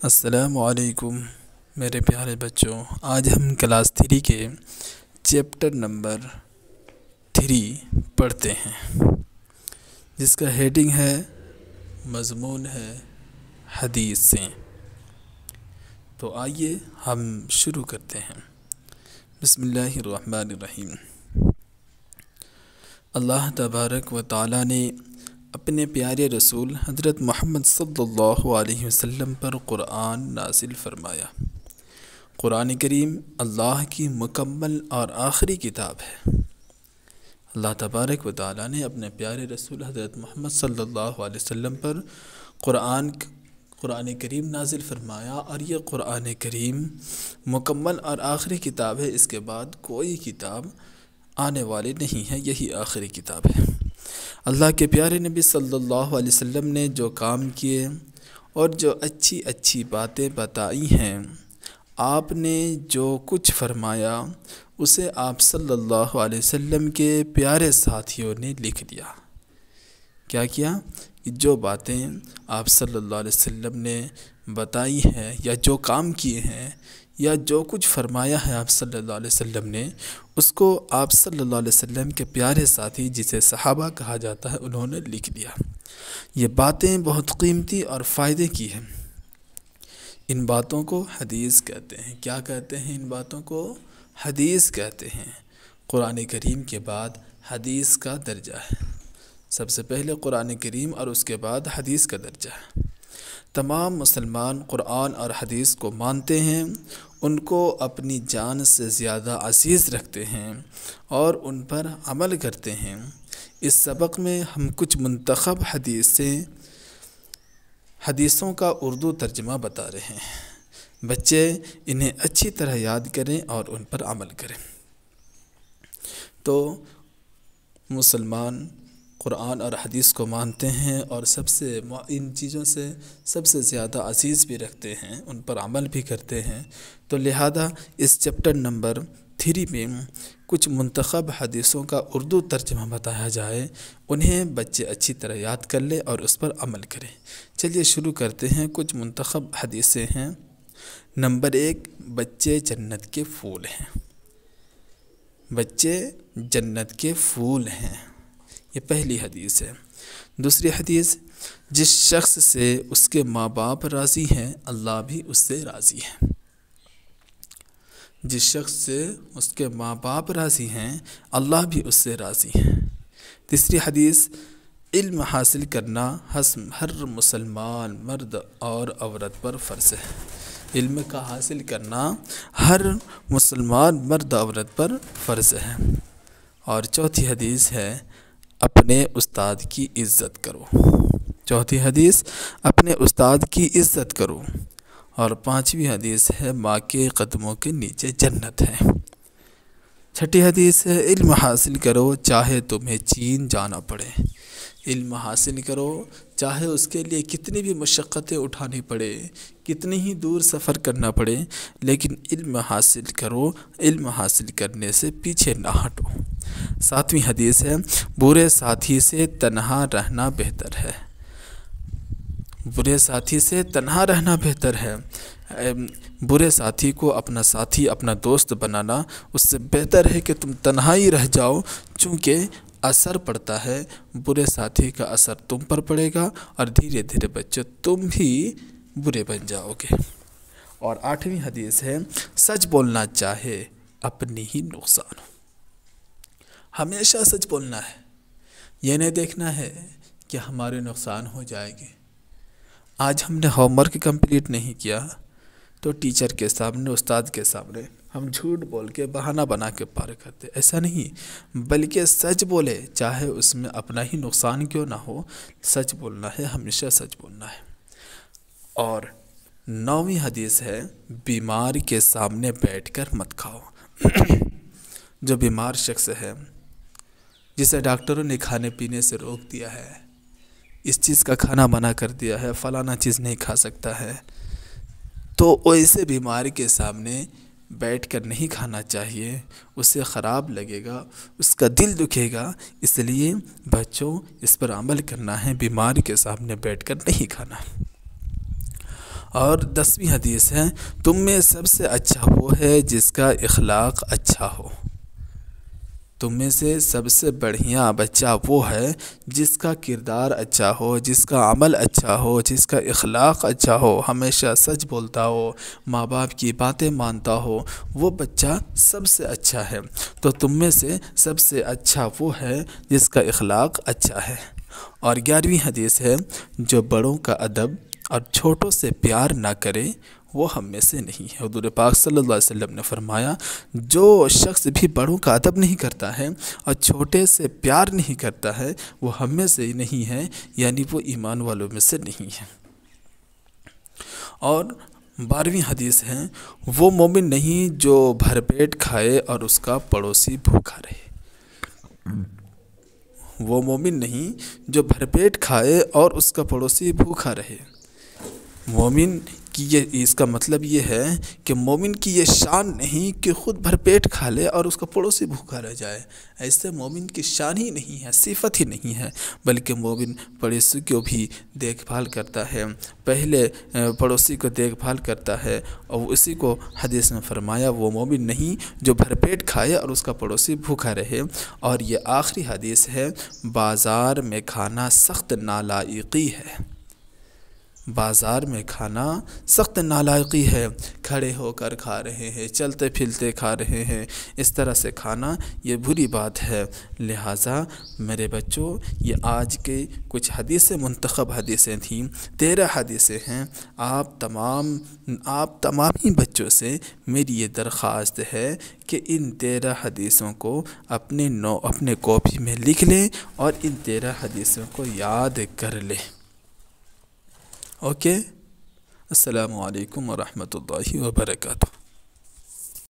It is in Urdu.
السلام علیکم میرے پیارے بچوں، آج ہم کلاس 3 کے چیپٹر نمبر 3 پڑھتے ہیں، جس کا ہیڈنگ ہے مضمون ہے حدیثیں۔ تو آئیے ہم شروع کرتے ہیں۔ بسم اللہ الرحمن الرحیم۔ اللہ تبارک و تعالی نے اپنے پیارے رسول حضرت محمد صلی اللہ علیہ وسلم پر قرآن نازل فرمایا۔ قرآن کریم اللہ کی مکمل اور آخری کتاب ہے۔ اللہ تبارک و تعالی نے اپنے پیارے رسول حضرت محمد صلی اللہ علیہ وسلم پر قرآن کریم نازل فرمایا، اور یہ قرآن کریم مکمل اور آخری کتاب ہے۔ اس کے بعد کوئی کتاب آنے والی نہیں ہے، یہی آخری کتاب ہے۔ اللہ کے پیارے نبی صلی اللہ علیہ وسلم نے جو کام کیے اور جو اچھی اچھی باتیں بتائی ہیں، آپ نے جو کچھ فرمایا اسے آپ صلی اللہ علیہ وسلم کے پیارے ساتھیوں نے لکھ دیا۔ کیا کیا؟ کہ جو باتیں آپ صلی اللہ علیہ وسلم نے بتائی ہیں، یا جو کام کیے ہیں، یا جو کچھ فرمایا ہے آپ صلی اللہ علیہ وسلم نے، اس کو آپ صلی اللہ علیہ وسلم کے پیارے ساتھی، جسے صحابہ کہا جاتا ہے، انہوں نے لکھ دیا۔ یہ باتیں بہت قیمتی اور فائدے کی ہیں۔ ان باتوں کو حدیث کہتے ہیں۔ کیا کہتے ہیں؟ ان باتوں کو حدیث کہتے ہیں۔ قرآن کریم کے بعد حدیث کا درجہ ہے۔ سب سے پہلے قرآن کریم اور اس کے بعد حدیث کا درجہ ہے۔ تمام مسلمان قرآن اور حدیث کو مانتے ہیں، ان کو اپنی جان سے زیادہ عزیز رکھتے ہیں اور ان پر عمل کرتے ہیں۔ اس سبق میں ہم کچھ منتخب حدیثوں کا اردو ترجمہ بتا رہے ہیں۔ بچے انہیں اچھی طرح یاد کریں اور ان پر عمل کریں۔ تو مسلمان قرآن اور حدیث کو مانتے ہیں اور ان چیزوں سے سب سے زیادہ عزیز بھی رکھتے ہیں، ان پر عمل بھی کرتے ہیں۔ تو لہذا اس چیپٹر نمبر 3 میں کچھ منتخب حدیثوں کا اردو ترجمہ بتایا جائے، انہیں بچے اچھی طرح یاد کر لیں اور اس پر عمل کریں۔ چلیے شروع کرتے ہیں۔ کچھ منتخب حدیثیں ہیں۔ نمبر 1، بچے جنت کے پھول ہیں۔ بچے جنت کے پھول ہیں، یہ پہلی حدیث ہے۔ دوسری حدیث، جس شخص سے اس کے ماں باپ راضی ہیں، اللہ بھی اس سے راضی ہے۔ جس شخص سے اس کے ماں باپ راضی ہیں، اللہ بھی اس سے راضی ہے۔ تیسری حدیث، علم حاصل کرنا ہر مسلمان مرد اور عورت پر فرض ہے۔ علم کا حاصل کرنا ہر مسلمان مرد عورت پر فرض ہے۔ اور چوتھی حدیث ہے، اپنے استاد کی عزت کرو۔ چوتھی حدیث، اپنے استاد کی عزت کرو۔ اور پانچویں حدیث ہے، ماں کے قدموں کے نیچے جنت ہے۔ چھٹی حدیث ہے، علم حاصل کرو چاہے تمہیں چین جانا پڑے۔ علم حاصل کرو چاہے اس کے لیے کتنی بھی مشقتیں اٹھانی پڑے، کتنی ہی دور سفر کرنا پڑے، لیکن علم حاصل کرو، علم حاصل کرنے سے پیچھے نہ ہٹو۔ ساتویں حدیث ہے، برے ساتھی سے تنہا رہنا بہتر ہے۔ برے ساتھی سے تنہا رہنا بہتر ہے۔ برے ساتھی کو اپنا ساتھی، اپنا دوست بنانا اس سے بہتر ہے کہ تم تنہائی رہ جاؤ، چونکہ اثر پڑتا ہے، برے ساتھی کا اثر تم پر پڑے گا اور دھیرے دھیرے بچے تم بھی برے بن جاؤ گے۔ اور آٹھویں حدیث ہے، سچ بولنا چاہے اپنی ہی نقصان ہو۔ ہمیشہ سچ بولنا ہے، یہ نہیں دیکھنا ہے کہ ہمارے نقصان ہو جائے گی۔ آج ہم نے ہوم ورک کمپلیٹ نہیں کیا تو ٹیچر کے سامنے، استاد کے سامنے ہم جھوٹ بول کے، بہانہ بنا کے پار کرتے۔ ایسا نہیں، بلکہ سچ بولے، چاہے اس میں اپنا ہی نقصان کیوں نہ ہو، سچ بولنا ہے، ہمیشہ سچ بولنا ہے۔ اور 9ویں حدیث ہے، بیمار کے سامنے بیٹھ کر مت کھاؤ۔ جو بیمار شخص ہے، جسے ڈاکٹروں نے کھانے پینے سے روک دیا ہے، اس چیز کا کھانا منع کر دیا ہے، فلانا چیز نہیں کھا سکتا ہے، تو ایسے بیمار کے سامنے بیٹھ کر نہیں کھانا چاہیے، اسے خراب لگے گا، اس کا دل دکھے گا۔ اس لیے بچوں اس پر عمل کرنا ہے، بیمار کے سامنے بیٹھ کر نہیں کھانا۔ اور 10ویں حدیث ہے تم میں سب سے اچھا وہ ہے جس کا اخلاق اچھا ہو۔ تم میں سے سب سے بڑھیا بچہ وہ ہے جس کا کردار اچھا ہو، جس کا عمل اچھا ہو، جس کا اخلاق اچھا ہو، ہمیشہ سچ بولتا ہو، ماں باپ کی باتیں مانتا ہو، وہ بچہ سب سے اچھا ہے۔ تو تم میں سے سب سے اچھا وہ ہے جس کا اخلاق اچھا ہے۔ اور 11ویں حدیث ہے جو بڑوں کا ادب اور چھوٹوں سے پیار نہ کرے وہ ہم میں سے نہیں ہے۔ حضور پاک صلی اللہ علیہ وسلم نے فرمایا جو شخص بھی بڑوں کا ادب نہیں کرتا ہے اور چھوٹے سے پیار نہیں کرتا ہے وہ ہم میں سے نہیں ہے، یعنی وہ ایمان والوں میں سے نہیں ہے۔ اور 12ویں حدیث ہے وہ مومن نہیں جو بھر پیٹ کھائے اور اس کا پڑوسی بھوکا رہے۔ وہ مومن نہیں جو بھر پیٹ کھائے اور اس کا پڑوسی بھوکا رہے۔ مومن کی اس کا مطلب یہ ہے کہ مومن کی یہ شان نہیں کہ خود بھر پیٹ کھا لے اور اس کا پڑوسی بھوکا رہ جائے، ایسے مومن کی شان ہی نہیں ہے، صفت ہی نہیں ہے، بلکہ مومن پڑوسی کو بھی دیکھ بھال کرتا ہے، پہلے پڑوسی کو دیکھ بھال کرتا ہے۔ اور اسی کو حدیث میں فرمایا وہ مومن نہیں جو بھر پیٹ کھائے اور اس کا پڑوسی بھوکا رہے۔ اور یہ آخری حدیث ہے بازار میں کھانا سخت نالائقی ہے۔ بازار میں کھانا سخت نالائقی ہے، کھڑے ہو کر کھا رہے ہیں، چلتے پھرتے کھا رہے ہیں، اس طرح سے کھانا یہ بری بات ہے۔ لہٰذا میرے بچوں یہ آج کے کچھ حدیثیں منتخب حدیثیں تھیں، 13 حدیثیں ہیں۔ آپ تمام ہی بچوں سے میری یہ درخواست ہے کہ ان 13 حدیثوں کو اپنے کاپی میں لکھ لیں اور ان 13 حدیثوں کو یاد کر لیں۔ اوکے، السلام علیکم ورحمۃ اللہ وبرکاتہ۔